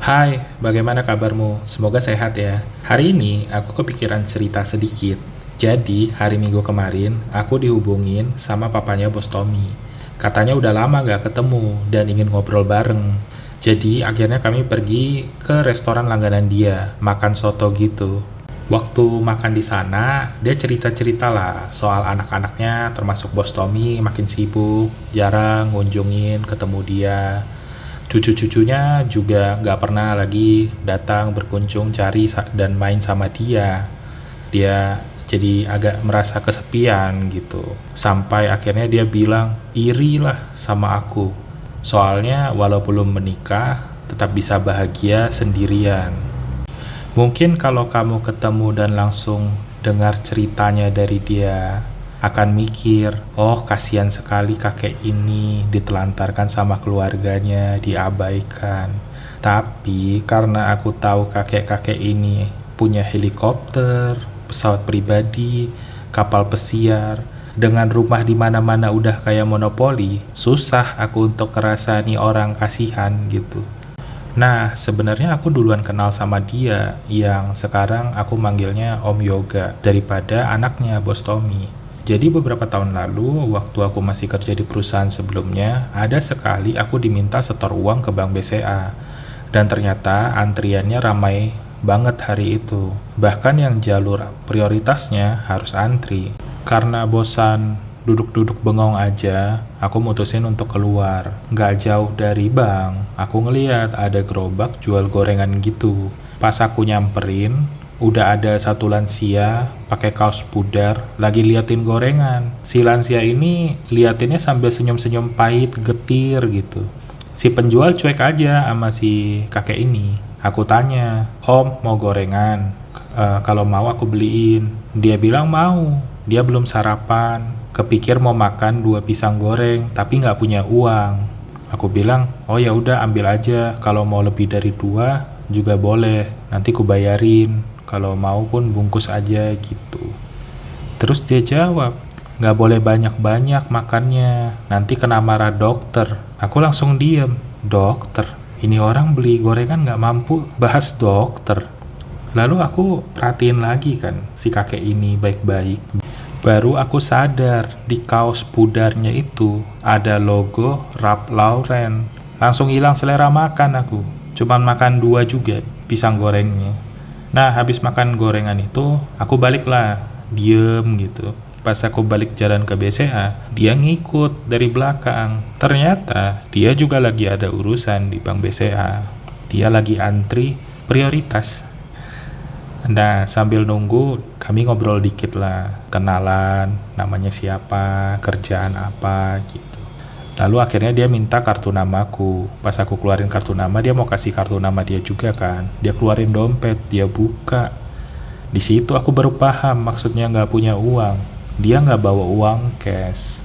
Hai, bagaimana kabarmu? Semoga sehat ya. Hari ini aku kepikiran cerita sedikit. Jadi, hari Minggu kemarin, aku dihubungin sama papanya Bos Tommy. Katanya udah lama gak ketemu dan ingin ngobrol bareng. Jadi, akhirnya kami pergi ke restoran langganan dia, makan soto gitu. Waktu makan di sana, dia cerita-cerita lah soal anak-anaknya, termasuk Bos Tommy makin sibuk, jarang ngunjungin ketemu dia. Cucu-cucunya juga nggak pernah lagi datang berkunjung cari dan main sama dia. Dia jadi agak merasa kesepian gitu. Sampai akhirnya dia bilang iri lah sama aku. Soalnya walau belum menikah, tetap bisa bahagia sendirian. Mungkin kalau kamu ketemu dan langsung dengar ceritanya dari dia, akan mikir, oh kasihan sekali kakek ini ditelantarkan sama keluarganya, diabaikan. Tapi karena aku tahu kakek-kakek ini punya helikopter, pesawat pribadi, kapal pesiar, dengan rumah di mana-mana udah kayak monopoli, susah aku untuk ngerasani orang kasihan gitu. Nah, sebenarnya aku duluan kenal sama dia yang sekarang aku manggilnya Om Yoga daripada anaknya Bos Tommy. Jadi beberapa tahun lalu, waktu aku masih kerja di perusahaan sebelumnya, ada sekali aku diminta setor uang ke Bank BCA. Dan ternyata antriannya ramai banget hari itu. Bahkan yang jalur prioritasnya harus antri. Karena bosan duduk-duduk bengong aja, aku mutusin untuk keluar. Nggak jauh dari bank, aku ngeliat ada gerobak jual gorengan gitu. Pas aku nyamperin, udah ada satu lansia pakai kaos pudar lagi liatin gorengan. Si lansia ini liatinnya sambil senyum-senyum pahit getir gitu. Si penjual cuek aja sama si kakek ini. Aku tanya, "Om, mau gorengan? Kalau mau aku beliin." Dia bilang mau. Dia belum sarapan. Kepikir mau makan 2 pisang goreng, tapi nggak punya uang. Aku bilang, "Oh ya udah ambil aja. Kalau mau lebih dari 2 juga boleh. Nanti ku bayarin. Kalau mau pun bungkus aja gitu." Terus dia jawab, "Nggak boleh banyak-banyak makannya. Nanti kena marah dokter." Aku langsung diem. Dokter? Ini orang beli gorengan nggak mampu bahas dokter. Lalu aku perhatiin lagi kan si kakek ini baik-baik. Baru aku sadar di kaos pudarnya itu ada logo Ralph Lauren. Langsung hilang selera makan aku. Cuman makan 2 juga pisang gorengnya. Nah, habis makan gorengan itu, aku balik lah, diem gitu. Pas aku balik jalan ke BCA, dia ngikut dari belakang. Ternyata dia juga lagi ada urusan di Bank BCA. Dia lagi antri prioritas. Nah, sambil nunggu, kami ngobrol dikit lah. Kenalan, namanya siapa, kerjaan apa, gitu. Lalu akhirnya dia minta kartu namaku. Pas aku keluarin kartu nama, dia mau kasih kartu nama dia juga kan. Dia keluarin dompet, dia buka. Di situ aku baru paham maksudnya nggak punya uang. Dia nggak bawa uang cash.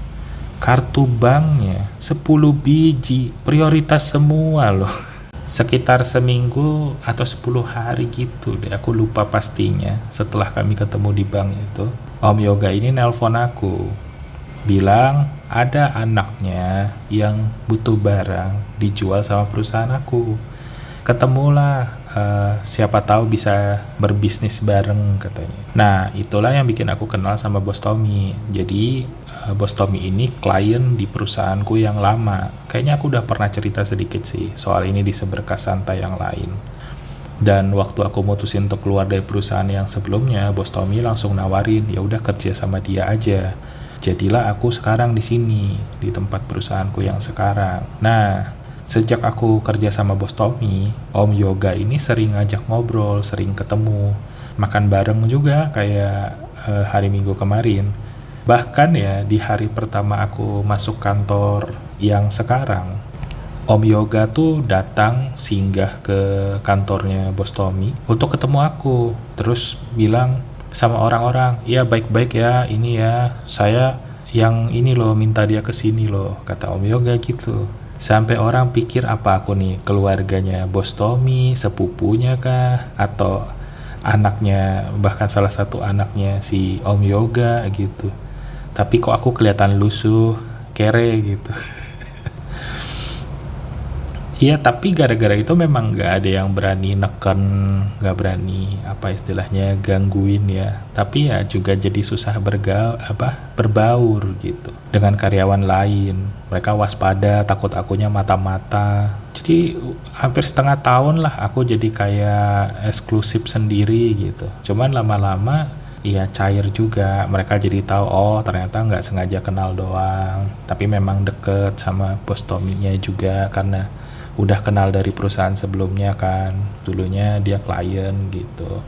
Kartu banknya 10 biji, prioritas semua loh. Sekitar seminggu atau 10 hari gitu deh, aku lupa pastinya. Setelah kami ketemu di bank itu, Om Yoga ini nelpon aku. Bilang ada anaknya yang butuh barang dijual sama perusahaan aku. Ketemulah, siapa tahu bisa berbisnis bareng katanya. Nah, itulah yang bikin aku kenal sama Bos Tommy. Jadi Bos Tommy ini klien di perusahaanku yang lama. Kayaknya aku udah pernah cerita sedikit sih soal ini di Seberkas Santai yang lain. Dan waktu aku mutusin untuk keluar dari perusahaan yang sebelumnya, Bos Tommy langsung nawarin, ya udah kerja sama dia aja. Jadilah aku sekarang di sini, di tempat perusahaanku yang sekarang. Nah, sejak aku kerja sama Bos Tommy, Om Yoga ini sering ngajak ngobrol, sering ketemu, makan bareng juga kayak hari Minggu kemarin. Bahkan ya di hari pertama aku masuk kantor yang sekarang, Om Yoga tuh datang singgah ke kantornya Bos Tommy untuk ketemu aku. Terus bilang sama orang-orang, "Ya baik-baik ya, ini ya, saya yang ini loh minta dia kesini loh," kata Om Yoga gitu. Sampai orang pikir apa aku nih keluarganya Bos Tommy, sepupunya kah, atau anaknya, bahkan salah satu anaknya si Om Yoga gitu. Tapi kok aku kelihatan lusuh, kere gitu. Iya, tapi gara-gara itu memang nggak ada yang berani neken, nggak berani apa istilahnya gangguin ya. Tapi ya juga jadi susah berbaur gitu dengan karyawan lain. Mereka waspada, takut akunya mata-mata. Jadi hampir setengah tahun lah aku jadi kayak eksklusif sendiri gitu. Cuman lama-lama iya cair juga, mereka jadi tahu oh ternyata nggak sengaja kenal doang, tapi memang deket sama bos Tommy-nya juga karena udah kenal dari perusahaan sebelumnya kan, dulunya dia klien gitu.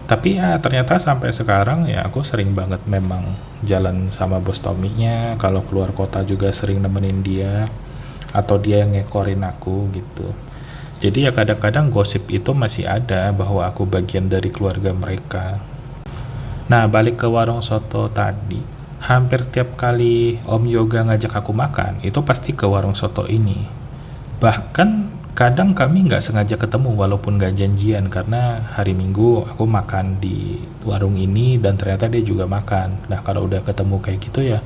Tapi ya ternyata sampai sekarang ya aku sering banget memang jalan sama bos Tommy-nya, kalau keluar kota juga sering nemenin dia, atau dia yang ngekorin aku gitu. Jadi ya kadang-kadang gosip itu masih ada bahwa aku bagian dari keluarga mereka. Nah, balik ke warung soto tadi. Hampir tiap kali Om Yoga ngajak aku makan, itu pasti ke warung soto ini. Bahkan kadang kami nggak sengaja ketemu walaupun nggak janjian, karena hari Minggu aku makan di warung ini dan ternyata dia juga makan. Nah, kalau udah ketemu kayak gitu ya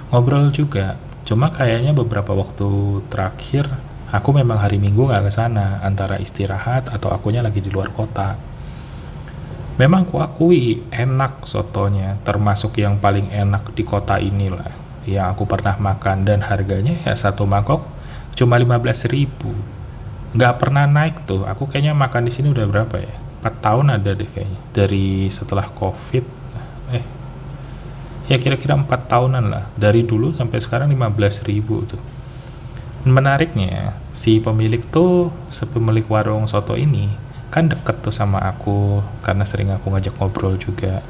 ngobrol juga. Cuma kayaknya beberapa waktu terakhir aku memang hari Minggu nggak ke sana, antara istirahat atau akunya lagi di luar kota. Memang kuakui enak sotonya, termasuk yang paling enak di kota inilah yang aku pernah makan, dan harganya ya satu mangkok cuma 15.000. Nggak pernah naik tuh. Aku kayaknya makan di sini udah berapa ya? 4 tahun ada deh kayaknya. Dari setelah Covid. Ya kira-kira 4 tahunan lah. Dari dulu sampai sekarang 15.000 tuh. Menariknya, si pemilik warung soto ini kan deket tuh sama aku karena sering aku ngajak ngobrol juga.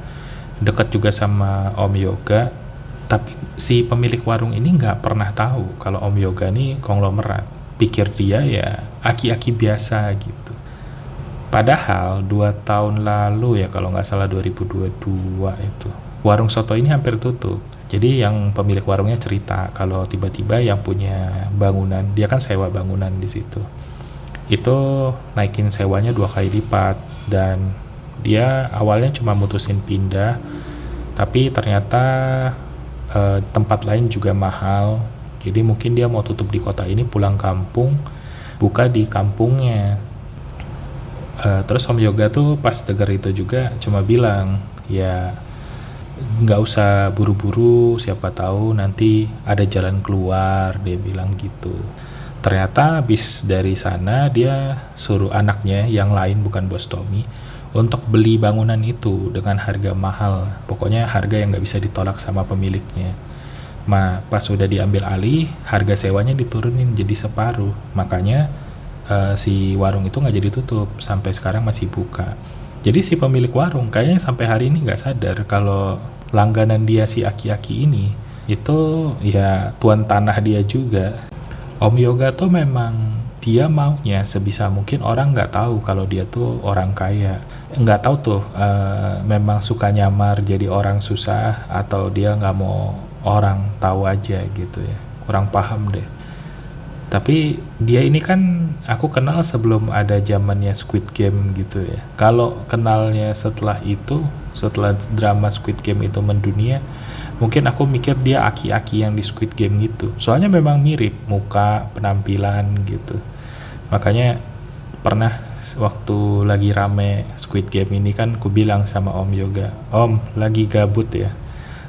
Deket juga sama Om Yoga. Tapi si pemilik warung ini nggak pernah tahu kalau Om Yoga ini konglomerat. Pikir dia ya aki-aki biasa gitu. Padahal 2 tahun lalu ya kalau nggak salah 2022 itu, warung soto ini hampir tutup. Jadi yang pemilik warungnya cerita kalau tiba-tiba yang punya bangunan, dia kan sewa bangunan di situ, itu naikin sewanya 2 kali lipat, dan dia awalnya cuma mutusin pindah, tapi ternyata tempat lain juga mahal. Jadi mungkin dia mau tutup di kota ini, pulang kampung, buka di kampungnya. Terus Om Yoga tuh pas denger itu juga cuma bilang, ya nggak usah buru-buru, siapa tahu nanti ada jalan keluar, dia bilang gitu. Ternyata habis dari sana dia suruh anaknya yang lain, bukan bos Tommy, untuk beli bangunan itu dengan harga mahal. Pokoknya harga yang nggak bisa ditolak sama pemiliknya. Pas sudah diambil alih, harga sewanya diturunin jadi separuh. Makanya si warung itu nggak jadi tutup, sampai sekarang masih buka. Jadi si pemilik warung kayaknya sampai hari ini nggak sadar kalau langganan dia si aki-aki ini itu ya tuan tanah dia juga. Om Yoga tuh memang dia maunya sebisa mungkin orang nggak tahu kalau dia tuh orang kaya. Nggak tahu tuh memang suka nyamar jadi orang susah atau dia nggak mau orang tahu aja gitu ya. Kurang paham deh. Tapi dia ini kan aku kenal sebelum ada zamannya Squid Game gitu ya. Kalau kenalnya setelah itu, setelah drama Squid Game itu mendunia, mungkin aku mikir dia aki-aki yang di Squid Game gitu. Soalnya memang mirip muka, penampilan gitu. Makanya pernah waktu lagi rame Squid Game ini kan aku bilang sama Om Yoga, Om lagi gabut ya,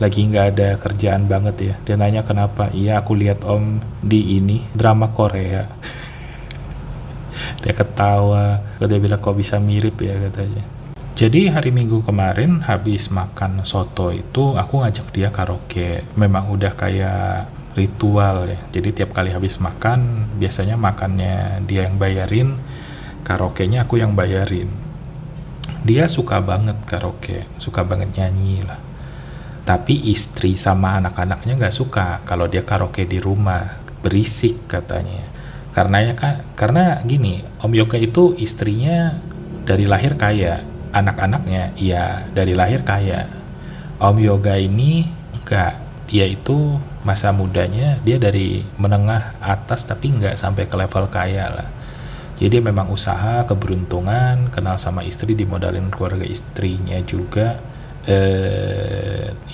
lagi nggak ada kerjaan banget ya. Dia nanya kenapa. Iya aku lihat Om di ini drama Korea. Dia ketawa, dia bilang kok bisa mirip ya katanya. Jadi hari Minggu kemarin habis makan soto itu aku ngajak dia karaoke. Memang udah kayak ritual ya. Jadi tiap kali habis makan, biasanya makannya dia yang bayarin, karaoke-nya aku yang bayarin. Dia suka banget karaoke, suka banget nyanyi lah. Tapi istri sama anak-anaknya nggak suka kalau dia karaoke di rumah, berisik katanya. Karena gini, Om Yoga itu istrinya dari lahir kaya, anak-anaknya ya dari lahir kaya. Om Yoga ini enggak, dia itu masa mudanya dia dari menengah atas tapi nggak sampai ke level kaya lah. Jadi memang usaha, keberuntungan, kenal sama istri, dimodalin keluarga istrinya juga.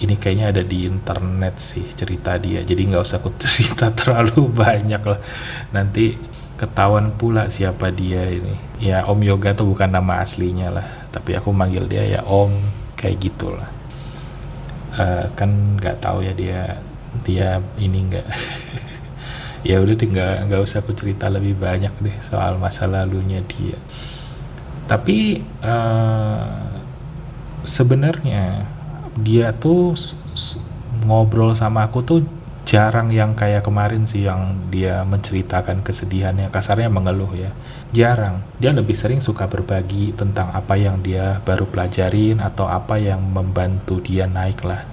Ini kayaknya ada di internet sih cerita dia, jadi nggak usah aku cerita terlalu banyak lah, nanti ketahuan pula siapa dia ini. Ya Om Yoga tuh bukan nama aslinya lah, tapi aku manggil dia ya Om, kayak gitulah. Kan nggak tahu ya dia ini nggak. Ya udah deh, nggak usah aku cerita lebih banyak deh soal masa lalunya dia. Tapi sebenarnya dia tuh ngobrol sama aku tuh jarang yang kayak kemarin sih, yang dia menceritakan kesedihannya, kasarnya mengeluh ya. Jarang. Dia lebih sering suka berbagi tentang apa yang dia baru pelajarin atau apa yang membantu dia naik lah.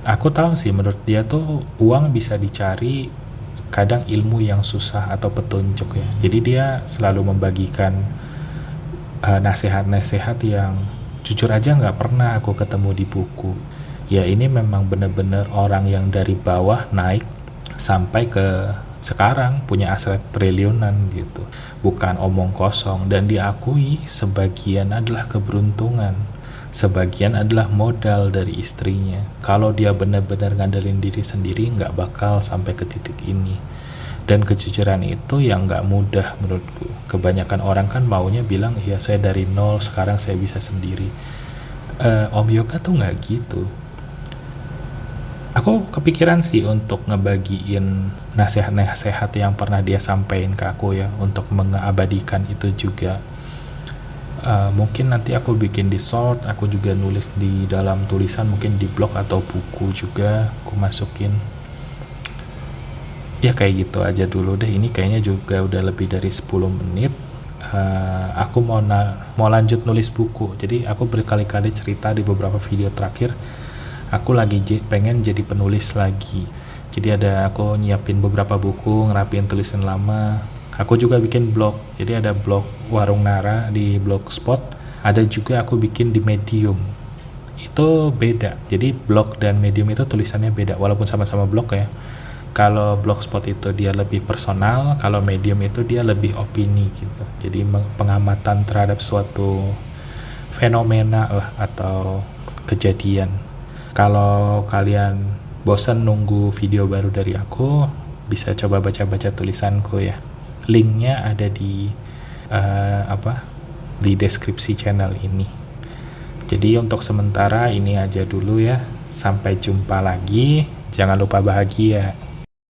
Aku tahu sih, menurut dia tuh uang bisa dicari, kadang ilmu yang susah atau petunjuk ya. Jadi dia selalu membagikan nasihat-nasihat yang jujur aja nggak pernah aku ketemu di buku. Ya ini memang benar-benar orang yang dari bawah naik sampai ke sekarang punya aset triliunan gitu. Bukan omong kosong, dan diakui sebagian adalah keberuntungan, sebagian adalah modal dari istrinya. Kalau dia benar-benar ngandelin diri sendiri nggak bakal sampai ke titik ini. Dan kejujuran itu yang nggak mudah menurutku. Kebanyakan orang kan maunya bilang, ya saya dari nol, sekarang saya bisa sendiri. Om Yoga tuh nggak gitu. Aku kepikiran sih untuk ngebagiin nasihat-nasihat yang pernah dia sampaikan ke aku ya, untuk mengabadikan itu juga. Mungkin nanti aku bikin di short, aku juga nulis di dalam tulisan, mungkin di blog atau buku juga aku masukin. Ya kayak gitu aja dulu deh, ini kayaknya juga udah lebih dari 10 menit. Aku mau lanjut nulis buku, jadi aku berkali-kali cerita di beberapa video terakhir, aku lagi pengen jadi penulis lagi. Jadi aku nyiapin beberapa buku, ngerapiin tulisan lama. Aku juga bikin blog, jadi ada blog Warung Nara di Blogspot, ada juga aku bikin di Medium. Itu beda, jadi blog dan Medium itu tulisannya beda, walaupun sama-sama blog ya. Kalau Blogspot itu dia lebih personal, kalau Medium itu dia lebih opini gitu. Jadi pengamatan terhadap suatu fenomena lah atau kejadian. Kalau kalian bosan nunggu video baru dari aku, bisa coba baca-baca tulisanku ya. Linknya ada di di deskripsi channel ini. Jadi untuk sementara ini aja dulu ya. Sampai jumpa lagi. Jangan lupa bahagia.